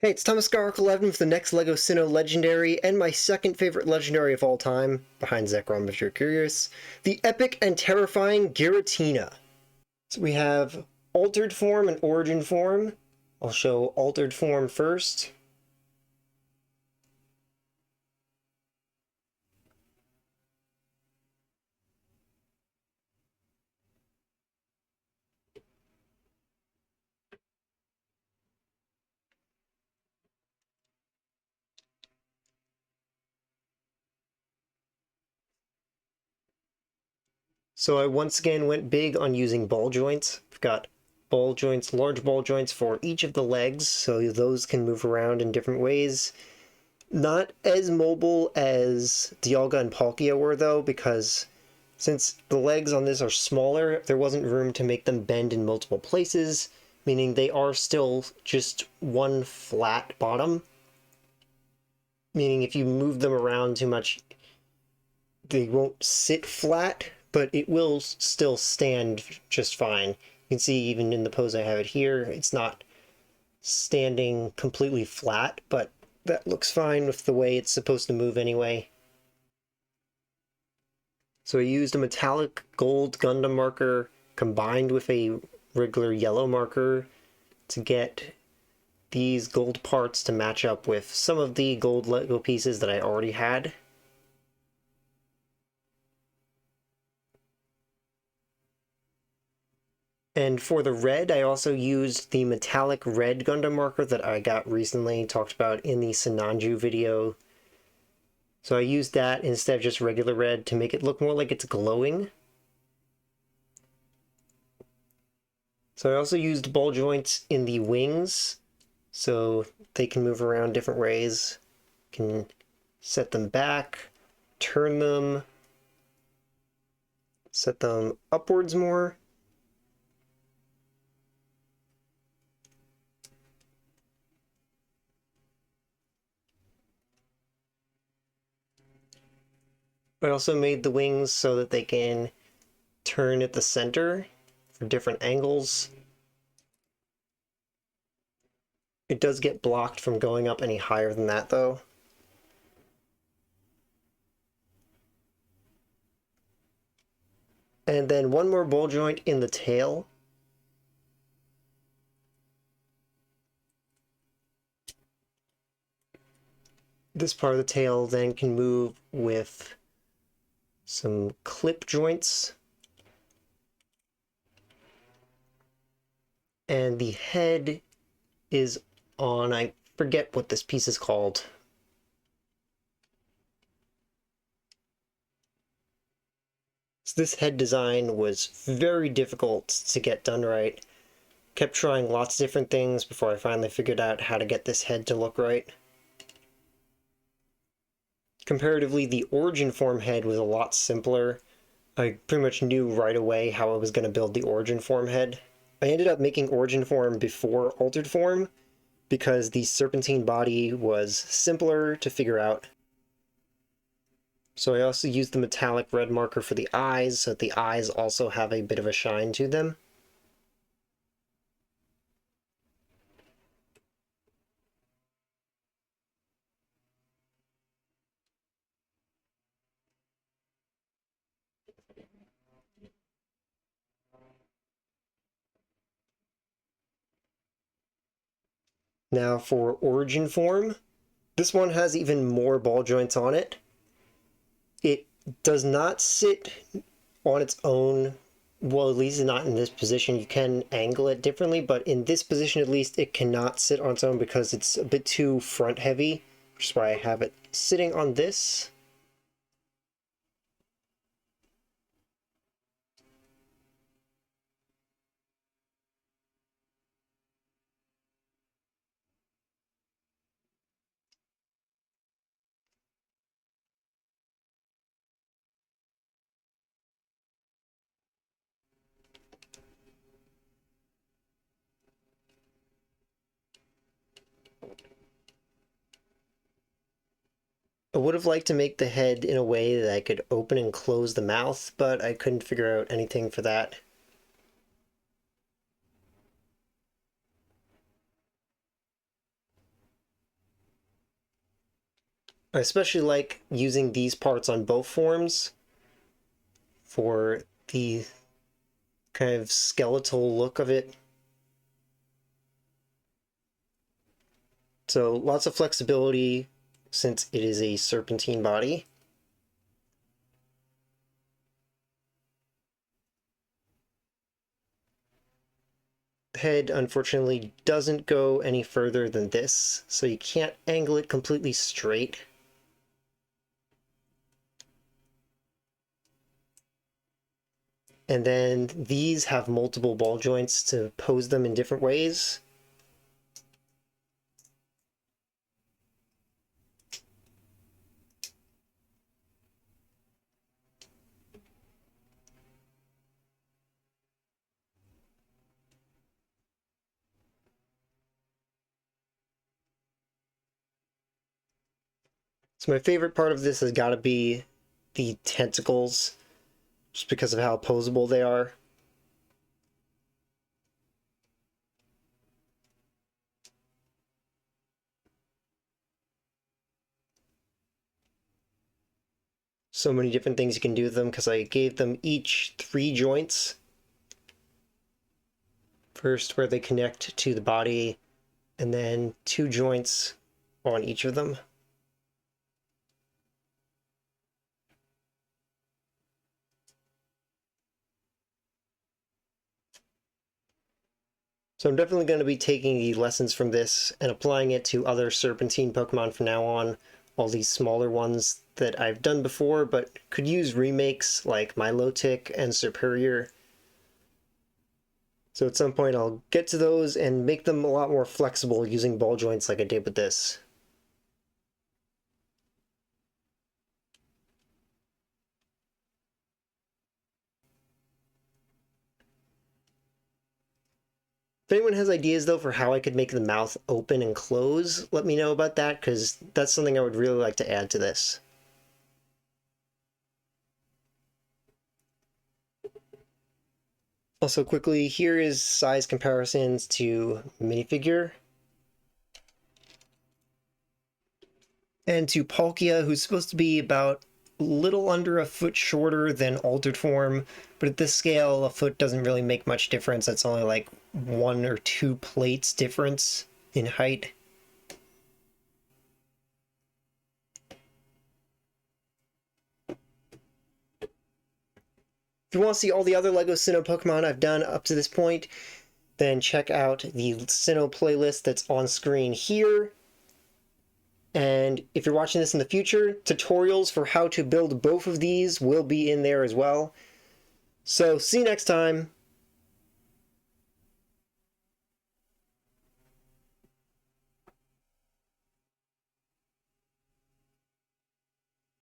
Hey, it's Thomas Garrick11 with the next LEGO Sinnoh Legendary, and my second favorite Legendary of all time, behind Zekrom if you're curious, the epic and terrifying Giratina. So we have Altered Form and Origin Form. I'll show Altered Form first. So I once again went big on using ball joints. I've got ball joints, large ball joints for each of the legs, so those can move around in different ways. Not as mobile as Dialga and Palkia were, though, because since the legs on this are smaller, there wasn't room to make them bend in multiple places, meaning they are still just one flat bottom. Meaning if you move them around too much, they won't sit flat, but it will still stand just fine. You can see even in the pose I have it here, it's not standing completely flat, but that looks fine with the way it's supposed to move anyway. So I used a metallic gold Gundam marker combined with a regular yellow marker to get these gold parts to match up with some of the gold Lego pieces that I already had. And for the red, I also used the metallic red Gundam marker that I got recently, talked about in the Sinanju video. So I used that instead of just regular red to make it look more like it's glowing. So I also used ball joints in the wings, so they can move around different ways. Can set them back, turn them, set them upwards more. I also made the wings so that they can turn at the center for different angles. It does get blocked from going up any higher than that, though. And then one more ball joint in the tail. This part of the tail then can move with some clip joints. And the head is on, I forget what this piece is called. So this head design was very difficult to get done right. Kept trying lots of different things before I finally figured out how to get this head to look right. Comparatively, the origin form head was a lot simpler. I pretty much knew right away how I was going to build the origin form head. I ended up making origin form before altered form because the serpentine body was simpler to figure out. So I also used the metallic red marker for the eyes, so that the eyes also have a bit of a shine to them. Now for origin form, this one has even more ball joints on it. It does not sit on its own, well, at least not in this position. You can angle it differently, but in this position at least, it cannot sit on its own because it's a bit too front heavy, which is why I have it sitting on this. I would have liked to make the head in a way that I could open and close the mouth, but I couldn't figure out anything for that. I especially like using these parts on both forms for the kind of skeletal look of it. So lots of flexibility since it is a serpentine body. The head unfortunately doesn't go any further than this, so you can't angle it completely straight. And then these have multiple ball joints to pose them in different ways. So my favorite part of this has got to be the tentacles, just because of how posable they are. So many different things you can do with them because I gave them each 3 joints. First, where they connect to the body, and then 2 joints on each of them. So I'm definitely going to be taking the lessons from this and applying it to other Serpentine Pokemon from now on. All these smaller ones that I've done before, but could use remakes like Milotic and Superior. So at some point I'll get to those and make them a lot more flexible using ball joints like I did with this. If anyone has ideas, though, for how I could make the mouth open and close, let me know about that, because that's something I would really like to add to this. Also, quickly, here is size comparisons to minifigure. And to Palkia, who's supposed to be about a little under a foot shorter than altered form, but at this scale, a foot doesn't really make much difference. That's only like 1 or 2 plates difference in height. If you want to see all the other LEGO Sinnoh Pokemon I've done up to this point, then check out the Sinnoh playlist that's on screen here. And if you're watching this in the future, tutorials for how to build both of these will be in there as well. So see you next time.